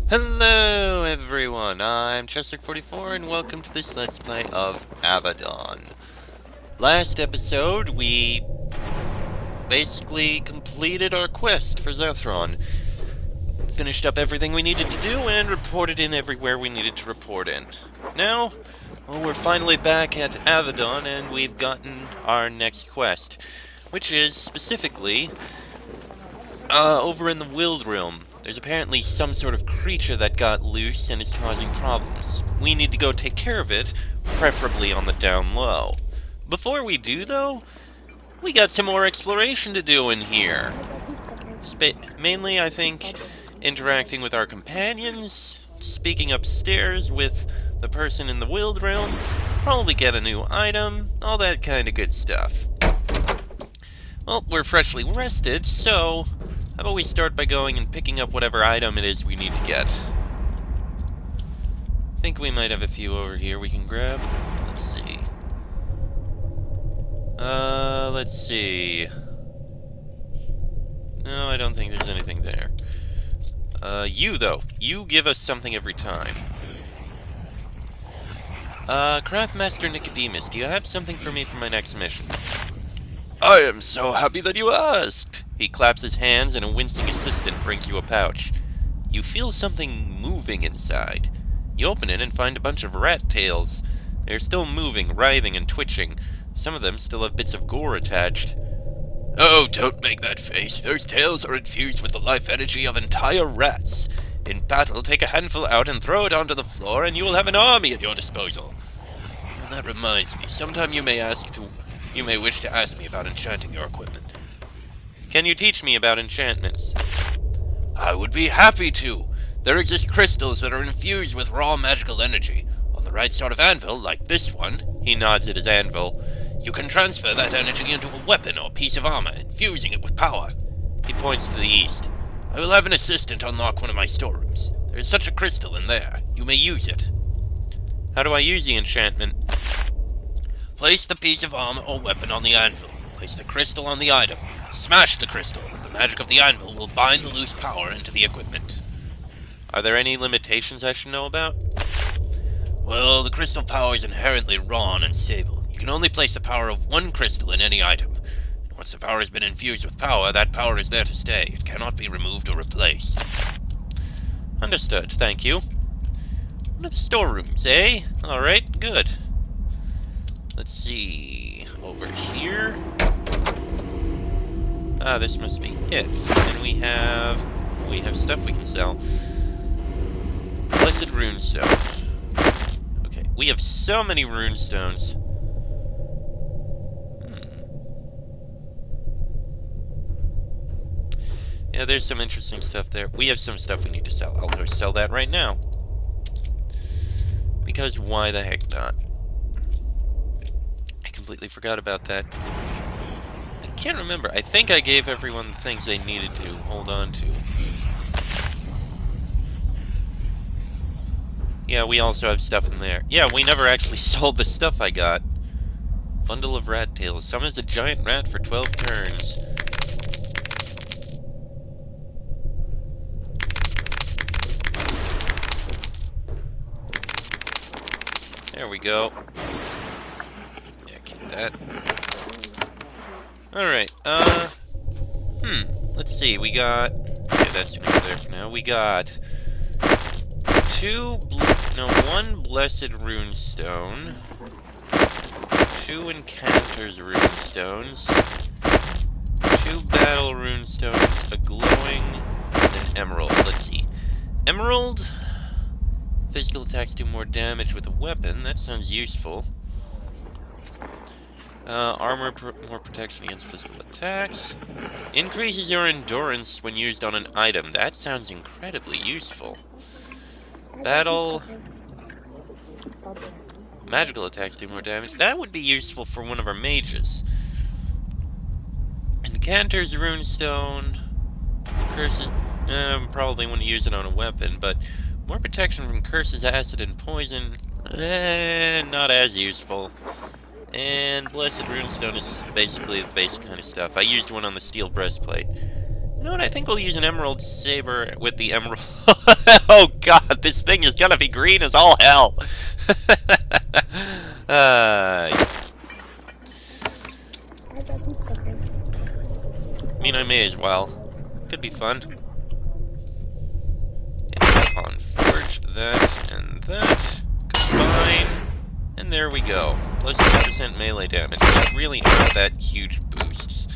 Hello everyone, I'm Chester44 and welcome to this Let's Play of Avadon. Last episode, we basically completed our quest for Zethron. Finished up everything we needed to do and reported in everywhere we needed to report in. Now, well, we're finally back at Avadon and we've gotten our next quest, which is specifically over in the Wild Realm. There's apparently some sort of creature that got loose and is causing problems. We need to go take care of it, preferably on the down low. Before we do, though, we got some more exploration to do in here. Mainly, I think, interacting with our companions, speaking upstairs with the person in the Wild Realm, probably get a new item, all that kind of good stuff. Well, we're freshly rested, so how about we start by going and picking up whatever item it is we need to get. I think we might have a few over here we can grab. Let's see. Let's see. No, I don't think there's anything there. You, though. You give us something every time. Craftmaster Nicodemus, do you have something for me for my next mission? I am so happy that you asked! He claps his hands and a wincing assistant brings you a pouch. You feel something moving inside. You open it and find a bunch of rat tails. They're still moving, writhing, and twitching. Some of them still have bits of gore attached. Oh, don't make that face. Those tails are infused with the life energy of entire rats. In battle, take a handful out and throw it onto the floor, and you will have an army at your disposal. And that reminds me, sometime you may wish to ask me about enchanting your equipment. Can you teach me about enchantments? I would be happy to. There exist crystals that are infused with raw magical energy. On the right sort of anvil, like this one, he nods at his anvil, you can transfer that energy into a weapon or piece of armor, infusing it with power. He points to the east. I will have an assistant unlock one of my storerooms. There is such a crystal in there. You may use it. How do I use the enchantment? Place the piece of armor or weapon on the anvil. Place the crystal on the item. Smash the crystal. The magic of the anvil will bind the loose power into the equipment. Are there any limitations I should know about? Well, the crystal power is inherently raw and unstable. You can only place the power of one crystal in any item. And once the power has been infused with power, that power is there to stay. It cannot be removed or replaced. Understood, thank you. One of the storerooms, eh? Alright, good. Let's see. Over here. Ah, this must be it. And we have stuff we can sell. Blessed runestone. Okay, we have so many runestones. Yeah, there's some interesting stuff there. We have some stuff we need to sell. I'll go sell that right now. Because why the heck not? I completely forgot about that. I can't remember. I think I gave everyone the things they needed to hold on to. Yeah, we also have stuff in there. Yeah, we never actually sold the stuff I got. Bundle of rat tails. Summons a giant rat for 12 turns. There we go. Yeah, keep that. Alright, let's see, we got... Okay, that's gonna go there for now. We got... one Blessed Runestone. 2 Encounters Runestones. 2 Battle Runestones, a Glowing, and an Emerald. Let's see. Emerald... Physical attacks do more damage with a weapon. That sounds useful. Armor, more protection against physical attacks. Increases your endurance when used on an item. That sounds incredibly useful. Battle. Magical attacks do more damage. That would be useful for one of our mages. Encounters Runestone. Curses. Probably wouldn't use it on a weapon, but... More protection from curses, acid, and poison. Not as useful. And Blessed Runestone is basically the basic kind of stuff. I used one on the steel breastplate. know what? I think we'll use an emerald saber with the emerald. Oh god, this thing is gonna be green as all hell. I mean, I may as well. Could be fun. Hit on forge that and that. Combine. And there we go. Plus 2% melee damage. Those really aren't that huge boosts.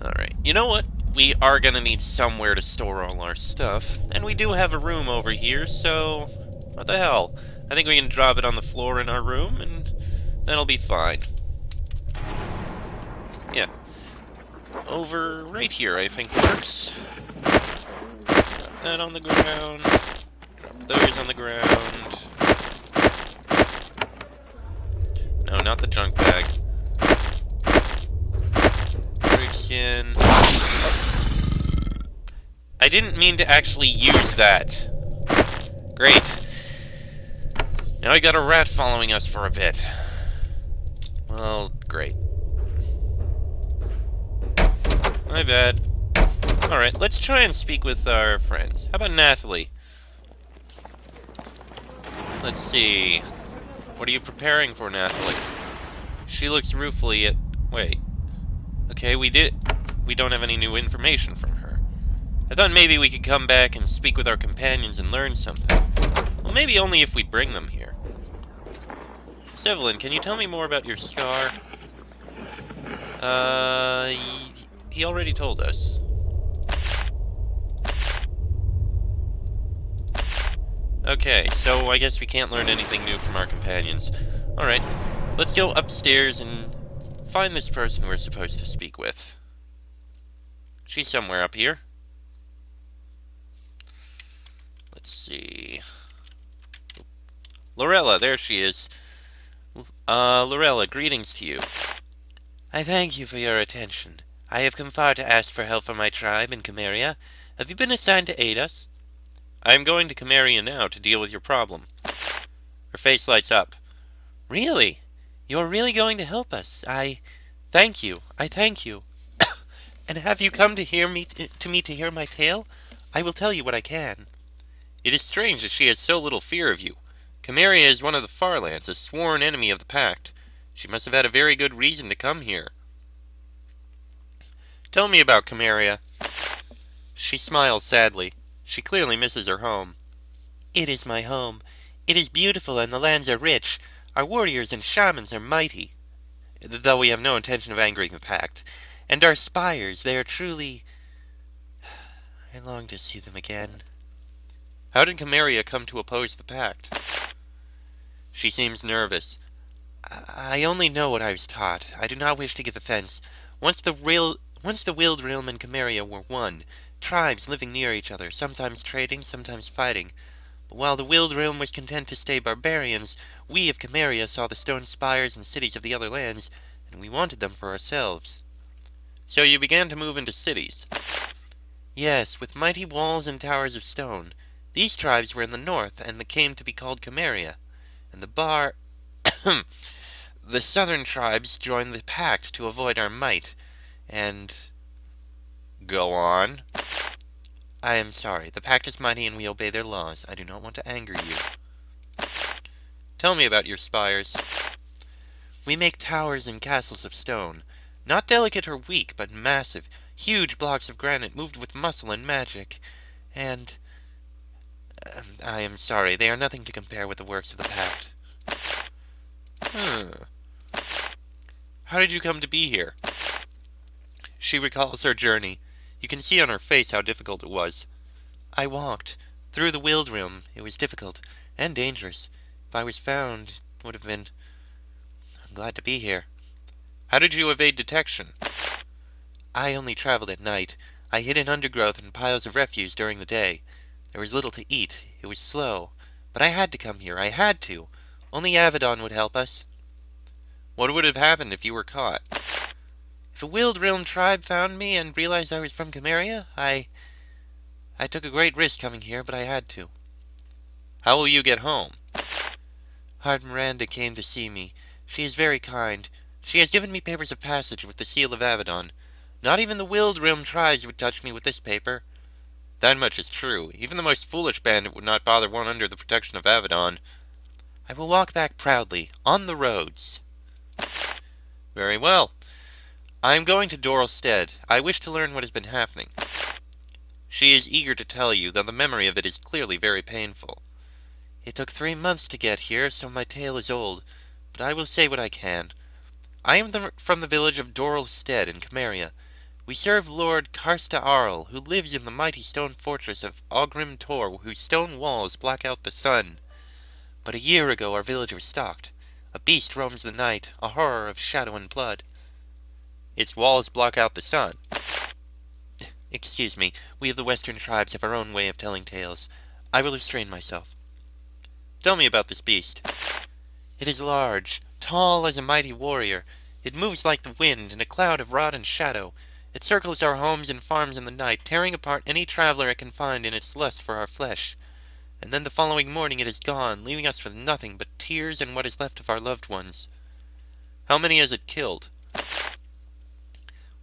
Alright. You know what? We are gonna need somewhere to store all our stuff. And we do have a room over here, so... what the hell? I think we can drop it on the floor in our room, and that'll be fine. Yeah. Over right here, I think works. Drop that on the ground. Drop those on the ground. No, not the junk bag. Freaking... oh. I didn't mean to actually use that. Great. Now I got a rat following us for a bit. Well, great. My bad. Alright, let's try and speak with our friends. How about Nathalie? Let's see. What are you preparing for, Nathalie? She looks ruefully at... wait. Okay, we don't have any new information from her. I thought maybe we could come back and speak with our companions and learn something. Well, maybe only if we bring them here. Sevelin, can you tell me more about your scar? He already told us. Okay, so I guess we can't learn anything new from our companions. Alright, let's go upstairs and find this person we're supposed to speak with. She's somewhere up here. Let's see... Lorella, there she is. Lorella, greetings to you. I thank you for your attention. I have come far to ask for help from my tribe in Cameria. Have you been assigned to aid us? I am going to Cameria now to deal with your problem. Her face lights up. Really? You're really going to help us? I thank you. I thank you. And have you come to me to hear my tale? I will tell you what I can. It is strange that she has so little fear of you. Cameria is one of the Farlands, a sworn enemy of the Pact. She must have had a very good reason to come here. Tell me about Cameria. She smiles sadly. She clearly misses her home. It is my home. It is beautiful and the lands are rich. Our warriors and shamans are mighty. Though we have no intention of angering the Pact. And our spires, they are truly... I long to see them again. How did Cameria come to oppose the Pact? She seems nervous. I only know what I was taught. I do not wish to give offense. Once the Wild Realm and Cameria were one, tribes living near each other, sometimes trading, sometimes fighting. But while the Wild Realm was content to stay barbarians, we of Cameria saw the stone spires and cities of the other lands, and we wanted them for ourselves. So you began to move into cities? Yes, with mighty walls and towers of stone. These tribes were in the north, and they came to be called Cameria. And the southern tribes joined the Pact to avoid our might, and... Go on. I am sorry. The Pact is mighty and we obey their laws. I do not want to anger you. Tell me about your spires. We make towers and castles of stone. Not delicate or weak, but massive, huge blocks of granite moved with muscle and magic. And... I am sorry, they are nothing to compare with the works of the Pact. How did you come to be here? She recalls her journey. You can see on her face how difficult it was. I walked. Through the Wild Realm. It was difficult and dangerous. If I was found, it would have been... I'm glad to be here. How did you evade detection? I only traveled at night. I hid in undergrowth and piles of refuse during the day. There was little to eat. It was slow. But I had to come here. I had to. Only Avadon would help us. What would have happened if you were caught? If a Wild Realm tribe found me and realized I was from Cameria, I took a great risk coming here, but I had to. How will you get home? Hard Miranda came to see me. She is very kind. She has given me papers of passage with the seal of Avadon. Not even the Wild Realm tribes would touch me with this paper. That much is true. Even the most foolish bandit would not bother one under the protection of Avadon. I will walk back proudly, on the roads. Very well. I am going to Dhorl Stead. I wish to learn what has been happening. She is eager to tell you, though the memory of it is clearly very painful. It took 3 months to get here, so my tale is old, but I will say what I can. I am from the village of Dhorl Stead in Cameria. We serve Lord Karsta Arl, who lives in the mighty stone fortress of Ogrim Tor, whose stone walls block out the sun. But a year ago our village was stalked. A beast roams the night, a horror of shadow and blood. Its walls block out the sun. Excuse me, we of the western tribes have our own way of telling tales. I will restrain myself. Tell me about this beast. It is large, tall as a mighty warrior. It moves like the wind in a cloud of rot and shadow. It circles our homes and farms in the night, tearing apart any traveler it can find in its lust for our flesh. And then the following morning it is gone, leaving us with nothing but tears and what is left of our loved ones. How many has it killed?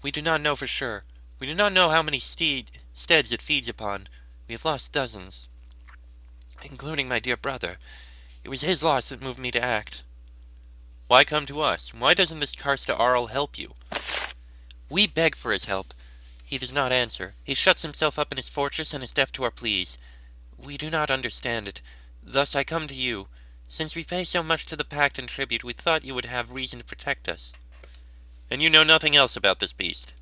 We do not know for sure. We do not know how many steads it feeds upon. We have lost dozens, including my dear brother. It was his loss that moved me to act. Why come to us? Why doesn't this Karsta Arl help you? We beg for his help. He does not answer. He shuts himself up in his fortress and is deaf to our pleas. We do not understand it. Thus I come to you. Since we pay so much to the pact and tribute, we thought you would have reason to protect us. And you know nothing else about this beast?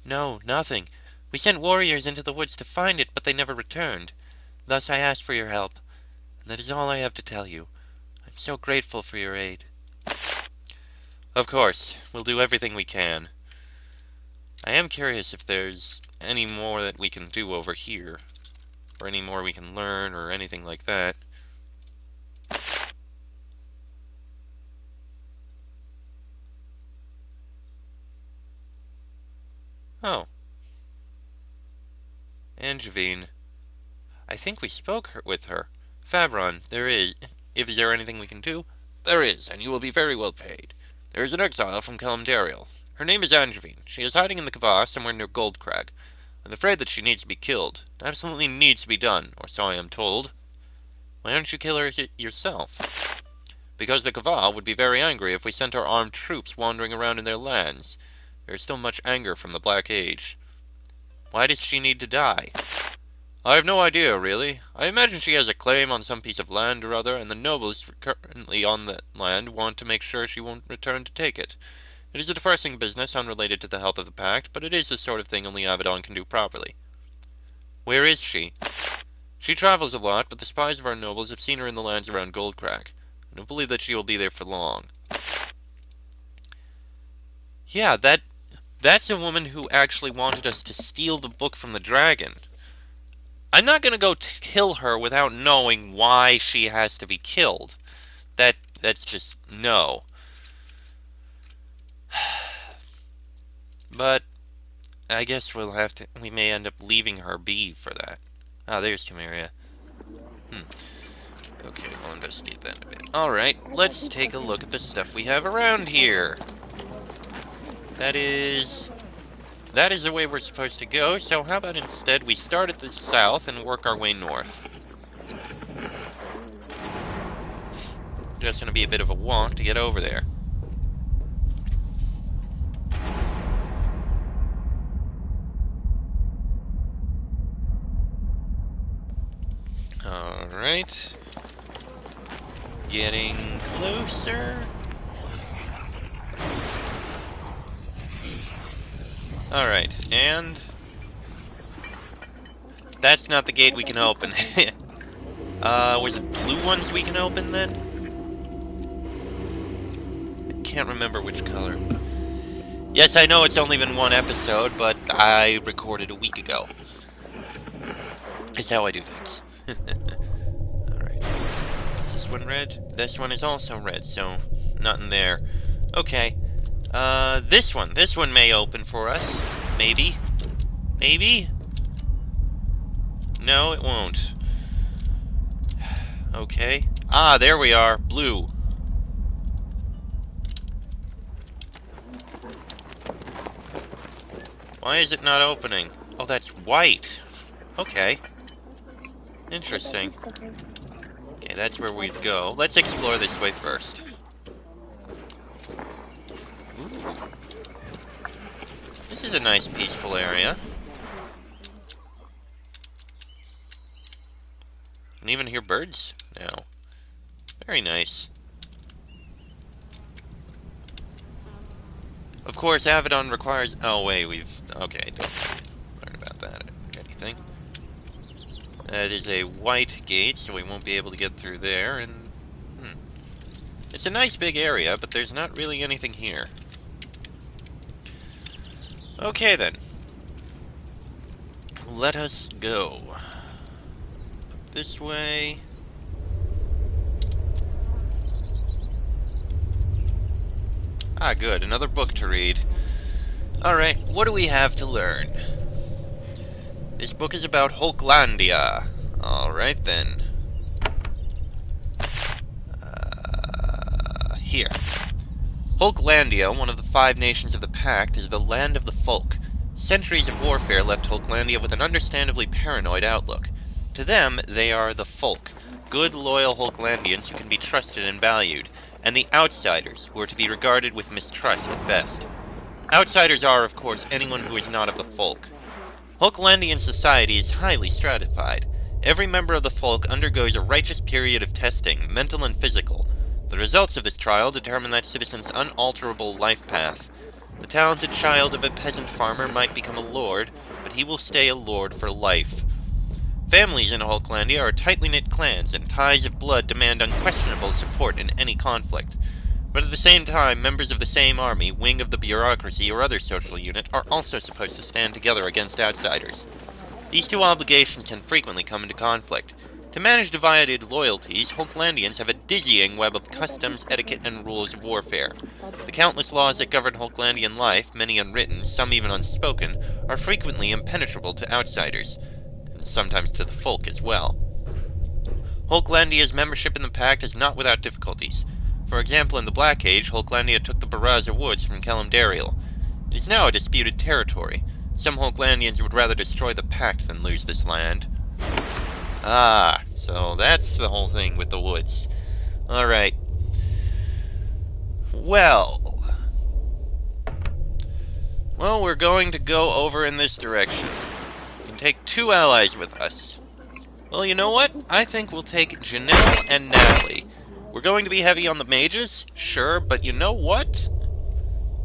No, nothing. We sent warriors into the woods to find it, but they never returned. Thus I asked for your help. And that is all I have to tell you. I'm so grateful for your aid. Of course. We'll do everything we can. I am curious if there's any more that we can do over here. Or any more we can learn, or anything like that. Oh. Angevine. I think we spoke with her. Fabron, there is. Is there anything we can do? There is, and you will be very well paid. There is an exile from Kalimdariel. Her name is Angevine. She is hiding in the Kava somewhere near Goldcrag. I'm afraid that she needs to be killed. It absolutely needs to be done, or so I am told. Why don't you kill her yourself? Because the Kava would be very angry if we sent our armed troops wandering around in their lands. There is still much anger from the Black Age. Why does she need to die? I have no idea, really. I imagine she has a claim on some piece of land or other, and the nobles currently on that land want to make sure she won't return to take it. It is a depressing business unrelated to the health of the Pact, but it is the sort of thing only Avadon can do properly. Where is she? She travels a lot, but the spies of our nobles have seen her in the lands around Goldcrag. I don't believe that she will be there for long. Yeah, that's a woman who actually wanted us to steal the book from the dragon. I'm not gonna go kill her without knowing why she has to be killed. That's just no. But I guess we may end up leaving her be for that. Ah, there's Cameria. Okay, we'll investigate that in a bit. Alright, let's take a look at the stuff we have around here. That is the way we're supposed to go, so how about instead we start at the south and work our way north. Just gonna be a bit of a walk to get over there. Alright. Getting closer. Alright, and that's not the gate we can open. Was it blue ones we can open then? I can't remember which color. Yes, I know it's only been one episode, but I recorded a week ago. It's how I do things. Alright. Is this one red? This one is also red, so nothing there. Okay. This one may open for us. Maybe. Maybe? No, it won't. Okay. Ah, there we are. Blue. Why is it not opening? Oh, that's white. Okay. Interesting. Okay, that's where we'd go. Let's explore this way first. Ooh. This is a nice, peaceful area. Can even hear birds now. Very nice. Of course, Avadon requires... Oh, wait, we've... Okay, don't learn about that or anything. That is a white gate, so we won't be able to get through there, and... It's a nice big area, but there's not really anything here. Okay, then. Let us go. This way... Ah, good. Another book to read. Alright, what do we have to learn? This book is about Hulklandia. Alright, then. Here. Hulklandia, one of the 5 nations of the Pact, is the land of the folk. Centuries of warfare left Hulklandia with an understandably paranoid outlook. To them, they are the folk. Good, loyal Hulklandians who can be trusted and valued. And the outsiders, who are to be regarded with mistrust at best. Outsiders are, of course, anyone who is not of the folk. Hulklandian society is highly stratified. Every member of the folk undergoes a righteous period of testing, mental and physical. The results of this trial determine that citizen's unalterable life path. The talented child of a peasant farmer might become a lord, but he will stay a lord for life. Families in Hulklandia are tightly knit clans, and ties of blood demand unquestionable support in any conflict. But at the same time, members of the same army, wing of the bureaucracy, or other social unit are also supposed to stand together against outsiders. These two obligations can frequently come into conflict. To manage divided loyalties, Hulklandians have a dizzying web of customs, etiquette, and rules of warfare. The countless laws that govern Hulklandian life, many unwritten, some even unspoken, are frequently impenetrable to outsiders. Sometimes to the folk as well. Hulklandia's membership in the Pact is not without difficulties. For example, in the Black Age, Hulklandia took the Baraza woods from Kalimdariel. It is now a disputed territory. Some Hulklandians would rather destroy the Pact than lose this land. Ah, so that's the whole thing with the woods. Alright. Well, we're going to go over in this direction. Take 2 allies with us. Well, you know what? I think we'll take Janelle and Natalie. We're going to be heavy on the mages, sure, but you know what?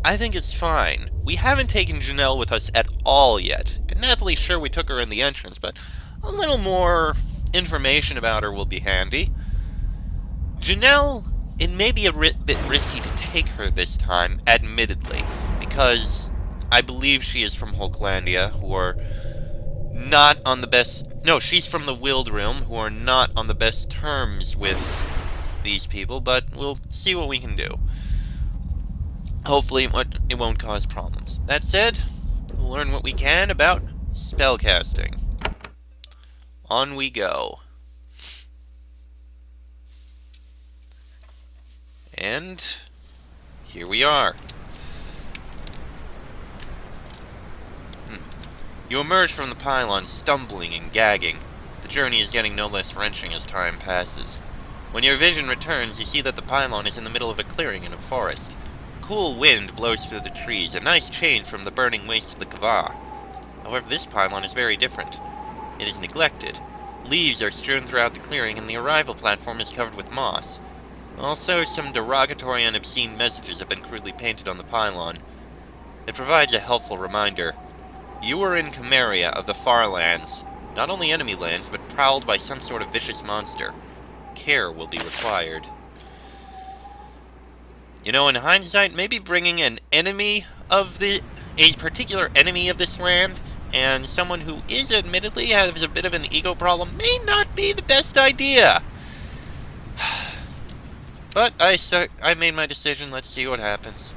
I think it's fine. We haven't taken Janelle with us at all yet. And Natalie, sure, we took her in the entrance, but a little more information about her will be handy. Janelle, it may be a bit risky to take her this time, admittedly, because I believe she is from Hulklandia, who are not on the best... No, she's from the Wild Realm, who are not on the best terms with these people, but we'll see what we can do. Hopefully it won't cause problems. That said, we'll learn what we can about spellcasting. On we go. And here we are. You emerge from the pylon, stumbling and gagging. The journey is getting no less wrenching as time passes. When your vision returns, you see that the pylon is in the middle of a clearing in a forest. A cool wind blows through the trees, a nice change from the burning waste of the Kava. However, this pylon is very different. It is neglected. Leaves are strewn throughout the clearing, and the arrival platform is covered with moss. Also, some derogatory and obscene messages have been crudely painted on the pylon. It provides a helpful reminder. You are in Cameria of the Farlands, not only enemy lands, but prowled by some sort of vicious monster. Care will be required. You know, in hindsight, maybe bringing an enemy of a particular enemy of this land, and someone who is admittedly has a bit of an ego problem, may not be the best idea. But I made my decision, let's see what happens.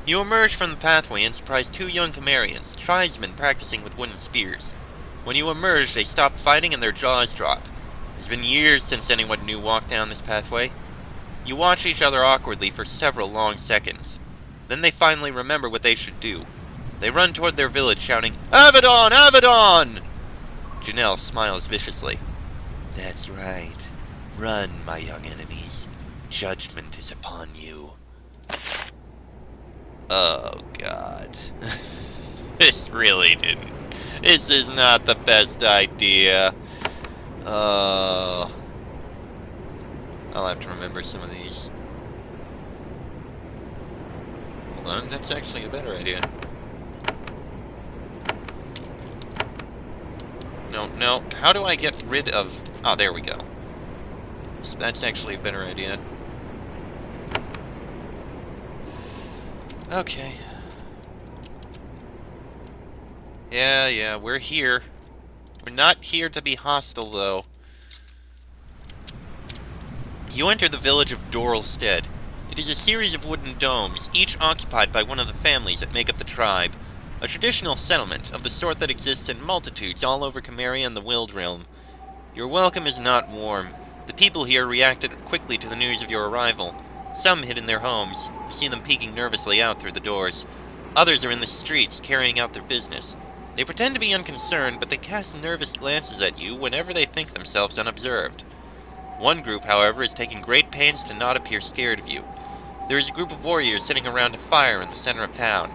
You emerge from the pathway and surprise 2 young Camarians, tribesmen practicing with wooden spears. When you emerge, they stop fighting and their jaws drop. It's been years since anyone new walked down this pathway. You watch each other awkwardly for several long seconds. Then they finally remember what they should do. They run toward their village, shouting, "Avadon! Avadon!" Janelle smiles viciously. That's right. Run, my young enemies. Judgment is upon you. Oh, God. This really didn't. This is not the best idea. I'll have to remember some of these. Hold on, that's actually a better idea. No, how do I get rid of... Oh, there we go. So that's actually a better idea. Okay. Yeah, we're here. We're not here to be hostile, though. You enter the village of Dhorl Stead. It is a series of wooden domes, each occupied by one of the families that make up the tribe. A traditional settlement, of the sort that exists in multitudes all over Cameria and the Wild Realm. Your welcome is not warm. The people here reacted quickly to the news of your arrival. Some hid in their homes. You see them peeking nervously out through the doors. Others are in the streets, carrying out their business. They pretend to be unconcerned, but they cast nervous glances at you whenever they think themselves unobserved. One group, however, is taking great pains to not appear scared of you. There is a group of warriors sitting around a fire in the center of town.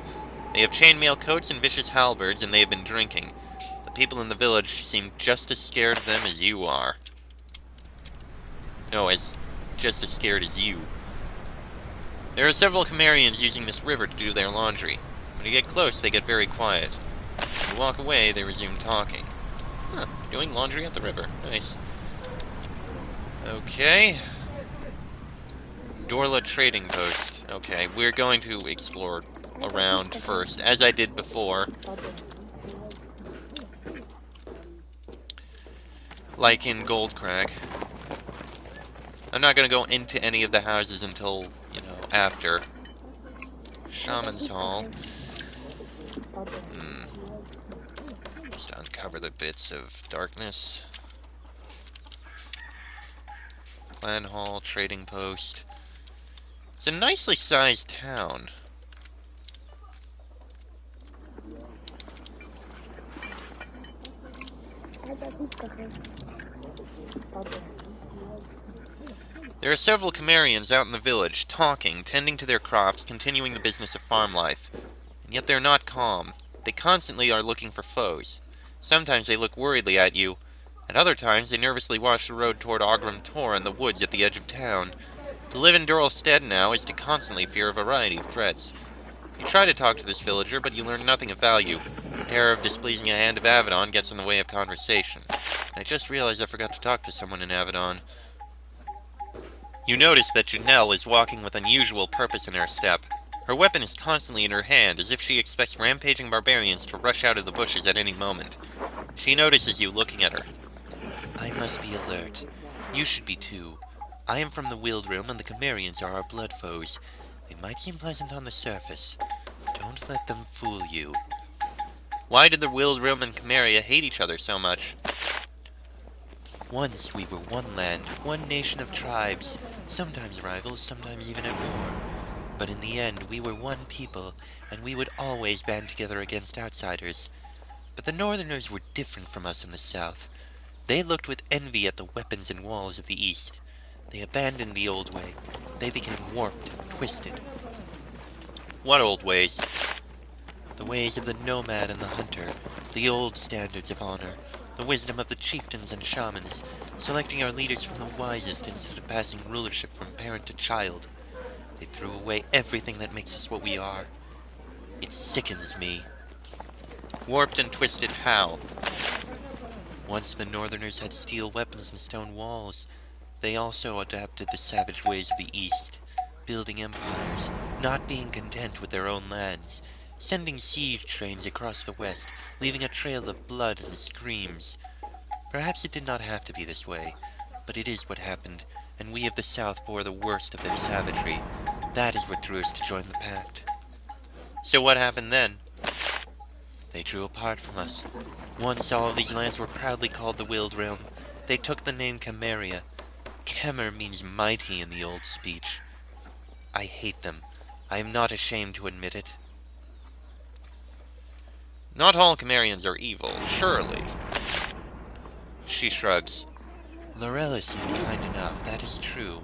They have chainmail coats and vicious halberds, and they have been drinking. The people in the village seem just as scared of them as you are. No, just as scared as you. There are several Camarians using this river to do their laundry. When you get close, they get very quiet. When you walk away, they resume talking. Huh, doing laundry at the river. Nice. Okay. Dhorl Trading Post. Okay, we're going to explore around first, as I did before. Like in Goldcrag. I'm not going to go into any of the houses until, after. Shaman's Hall. Just uncover the bits of darkness. Clan Hall, Trading Post. It's a nicely sized town. There are several Camarians out in the village, talking, tending to their crops, continuing the business of farm life. And yet they're not calm. They constantly are looking for foes. Sometimes they look worriedly at you. At other times they nervously watch the road toward Ogrim Tor and the woods at the edge of town. To live in Dhorl Stead now is to constantly fear a variety of threats. You try to talk to this villager, but you learn nothing of value. Terror of displeasing a hand of Avadon gets in the way of conversation. I just realized I forgot to talk to someone in Avadon. You notice that Janelle is walking with unusual purpose in her step. Her weapon is constantly in her hand, as if she expects rampaging barbarians to rush out of the bushes at any moment. She notices you looking at her. I must be alert. You should be too. I am from the Wild Realm, and the Camarians are our blood foes. They might seem pleasant on the surface. Don't let them fool you. Why did the Wild Realm and Cameria hate each other so much? Once we were one land, one nation of tribes, sometimes rivals, sometimes even at war. But in the end, we were one people, and we would always band together against outsiders. But the Northerners were different from us in the south. They looked with envy at the weapons and walls of the east. They abandoned the old way. They became warped and twisted. What old ways? The ways of the nomad and the hunter, the old standards of honor, the wisdom of the chieftains and shamans, selecting our leaders from the wisest instead of passing rulership from parent to child. They threw away everything that makes us what we are. It sickens me. Warped and twisted how? Once the Northerners had steel weapons and stone walls. They also adapted the savage ways of the East, building empires, not being content with their own lands, sending siege trains across the West, leaving a trail of blood and screams. Perhaps it did not have to be this way, but it is what happened, and we of the South bore the worst of their savagery. That is what drew us to join the Pact. So what happened then? They drew apart from us. Once all of these lands were proudly called the Wild Realm. They took the name Cameria. Kemer means mighty in the old speech. I hate them. I am not ashamed to admit it. Not all Cimmerians are evil, surely. She shrugs. Lorella seemed kind enough, that is true.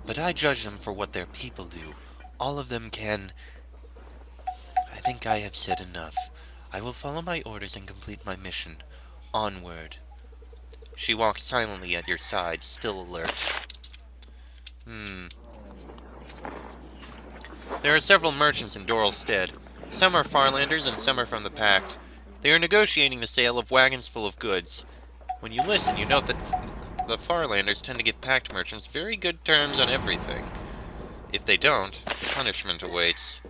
But I judge them for what their people do. All of them can... I think I have said enough. I will follow my orders and complete my mission. Onward. She walks silently at your side, still alert. There are several merchants in Dhorl Stead. Some are Farlanders and some are from the Pact. They are negotiating the sale of wagons full of goods. When you listen, you note that the Farlanders tend to give Pact merchants very good terms on everything. If they don't, punishment awaits.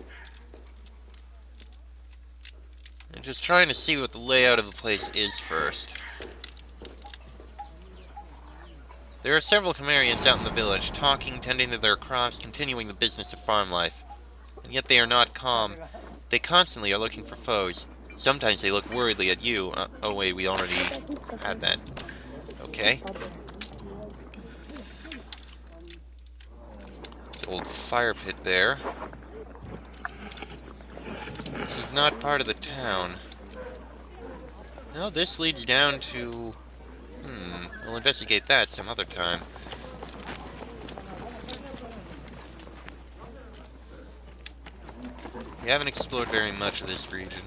I'm just trying to see what the layout of the place is first. There are several Cimmerians out in the village, talking, tending to their crops, continuing the business of farm life. And yet they are not calm. They constantly are looking for foes. Sometimes they look worriedly at you. Oh wait, we already had that. Okay. There's an old fire pit there. This is not part of the town. No, this leads down to... we'll investigate that some other time. We haven't explored very much of this region.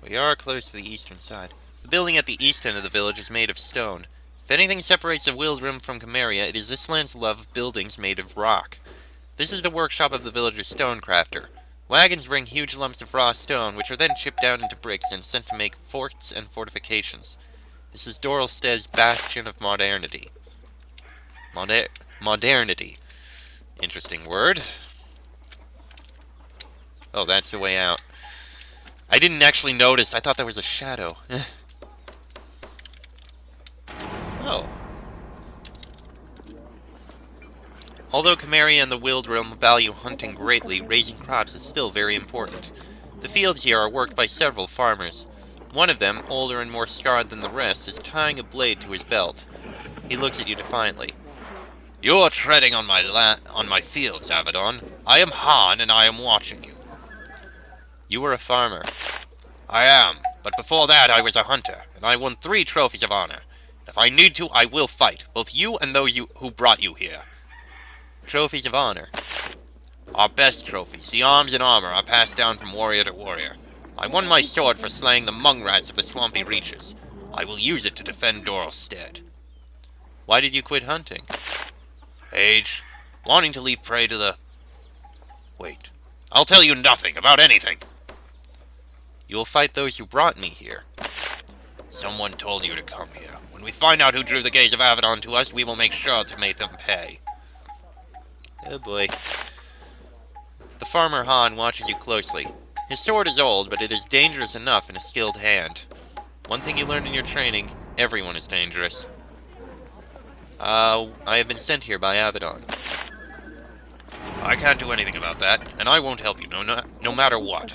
We are close to the eastern side. The building at the east end of the village is made of stone. If anything separates the Wildrim from Cimmeria, it is this land's love of buildings made of rock. This is the workshop of the villager's stonecrafter. Wagons bring huge lumps of raw stone, which are then chipped down into bricks and sent to make forts and fortifications. This is Dhorl Stead's bastion of modernity. Modernity. Interesting word. Oh, that's the way out. I didn't actually notice. I thought there was a shadow. Oh. Although Cimmeria and the Wildrealm value hunting greatly, raising crops is still very important. The fields here are worked by several farmers. One of them, older and more scarred than the rest, is tying a blade to his belt. He looks at you defiantly. You are treading on my fields, Avadon. I am Han, and I am watching you. You were a farmer. I am, but before that I was a hunter, and I won 3 trophies of honor. If I need to, I will fight, both you and those who brought you here. Trophies of honor. Our best trophies, the arms and armor, are passed down from warrior to warrior. I won my sword for slaying the mongrats of the swampy reaches. I will use it to defend Dhorl Stead. Why did you quit hunting? Age. Wanting to leave prey to the... Wait. I'll tell you nothing about anything. You will fight those who brought me here. Someone told you to come here. When we find out who drew the gaze of Avadon to us, we will make sure to make them pay. Oh boy. The farmer Han watches you closely. His sword is old, but it is dangerous enough in a skilled hand. One thing you learned in your training, everyone is dangerous. I have been sent here by Avadon. I can't do anything about that, and I won't help you, no matter what.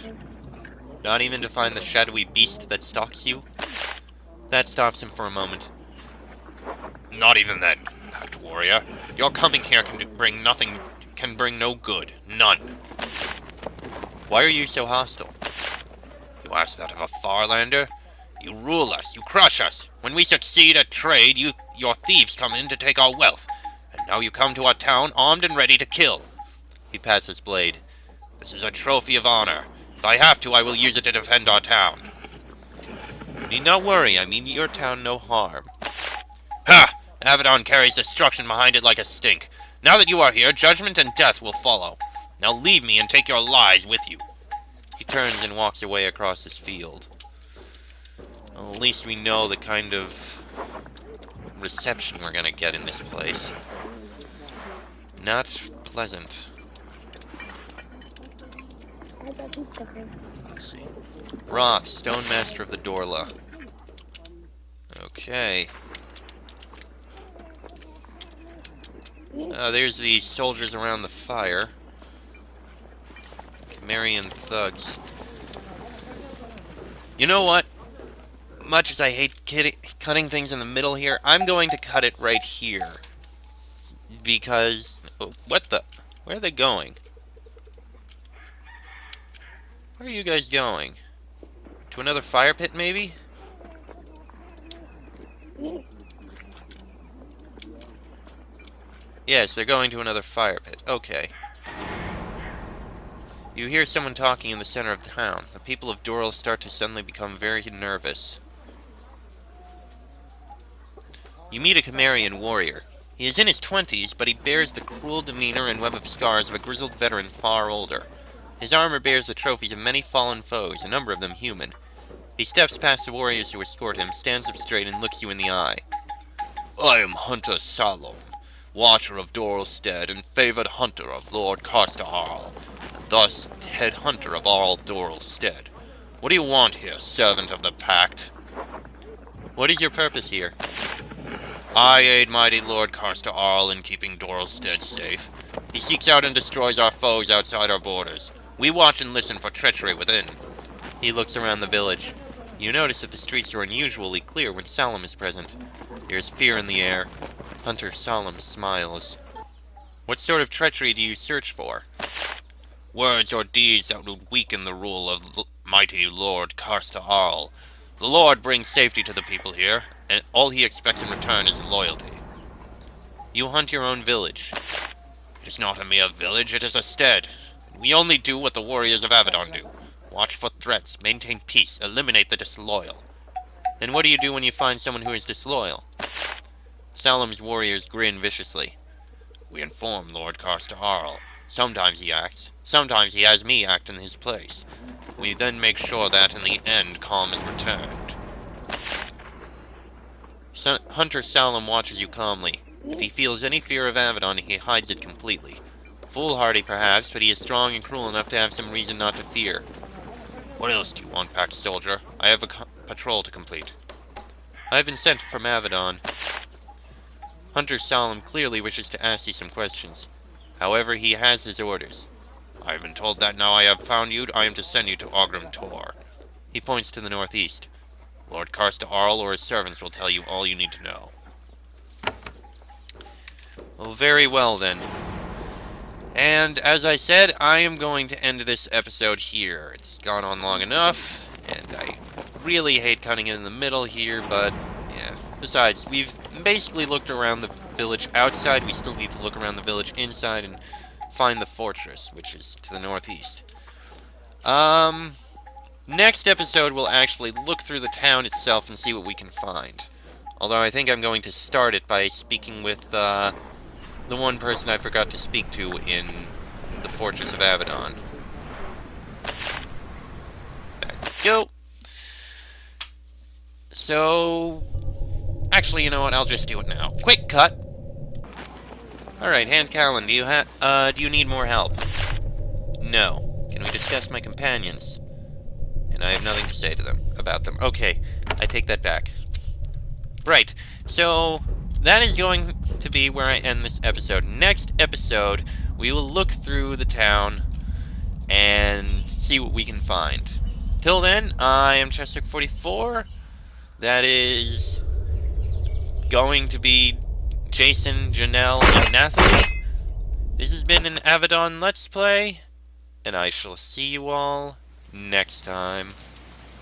Not even to find the shadowy beast that stalks you? That stops him for a moment. Not even then, Pact Warrior. Your coming here can bring no good. None. Why are you so hostile? You ask that of a Farlander? You rule us, you crush us. When we succeed at trade, your thieves come in to take our wealth. And now you come to our town armed and ready to kill. He pats his blade. This is a trophy of honor. If I have to, I will use it to defend our town. Need not worry, I mean your town no harm. Ha! Avadon carries destruction behind it like a stink. Now that you are here, judgment and death will follow. Now leave me and take your lies with you. He turns and walks away across his field. Well, at least we know the kind of reception we're gonna get in this place. Not pleasant. Let's see. Roth, Stone Master of the Dorla. Okay. There's the soldiers around the fire. Cimmerian thugs. You know what? Much as I hate cutting things in the middle here, I'm going to cut it right here. Because... what the... where are they going? Where are you guys going? To another fire pit, maybe? Yes, they're going to another fire pit. Okay. You hear someone talking in the center of town. The people of Dhorl start to suddenly become very nervous. You meet a Cimmerian warrior. He is in his 20s, but he bears the cruel demeanor and web of scars of a grizzled veteran far older. His armor bears the trophies of many fallen foes, a number of them human. He steps past the warriors who escort him, stands up straight, and looks you in the eye. I am Hunter Salom, Watcher of Dhorl Stead and favored hunter of Lord Karstaharl, and thus head hunter of all Dhorl Stead. What do you want here, servant of the Pact? What is your purpose here? I aid mighty Lord Karstaharl in keeping Dhorl Stead safe. He seeks out and destroys our foes outside our borders. We watch and listen for treachery within. He looks around the village. You notice that the streets are unusually clear when Salom is present. There is fear in the air. Hunter Salom smiles. What sort of treachery do you search for? Words or deeds that would weaken the rule of mighty Lord Karstaharl. The Lord brings safety to the people here, and all he expects in return is loyalty. You hunt your own village. It is not a mere village, it is a stead. We only do what the warriors of Avadon do. Watch for threats, maintain peace, eliminate the disloyal. And what do you do when you find someone who is disloyal? Salom's warriors grin viciously. We inform Lord Karstaharl. Sometimes he acts. Sometimes he has me act in his place. We then make sure that, in the end, calm is returned. Hunter Salom watches you calmly. If he feels any fear of Avadon, he hides it completely. Foolhardy, perhaps, but he is strong and cruel enough to have some reason not to fear. What else do you want, Pact Soldier? I have a patrol to complete. I have been sent from Avadon. Hunter Salom clearly wishes to ask you some questions. However, he has his orders. I have been told that now I have found you, I am to send you to Ogrim Tor. He points to the northeast. Lord Karstaharl or his servants will tell you all you need to know. Well, very well then. And as I said, I am going to end this episode here. It's gone on long enough, and I really hate cutting it in the middle here, but yeah. Besides, we've basically looked around the village outside. We still need to look around the village inside and find the fortress, which is to the northeast. Next episode, we'll actually look through the town itself and see what we can find. Although I think I'm going to start it by speaking with, the one person I forgot to speak to in the Fortress of Avadon. Back we go. So, actually, you know what? I'll just do it now. Quick cut. All right, Hand Callan, do you need more help? No. Can we discuss my companions? And I have nothing to say to them about them. Okay, I take that back. Right. So that is going to be where I end this episode. Next episode, we will look through the town and see what we can find. Till then, I am Chester44. That is going to be Jason, Janelle, and Nathalie. This has been an Avadon Let's Play, and I shall see you all next time.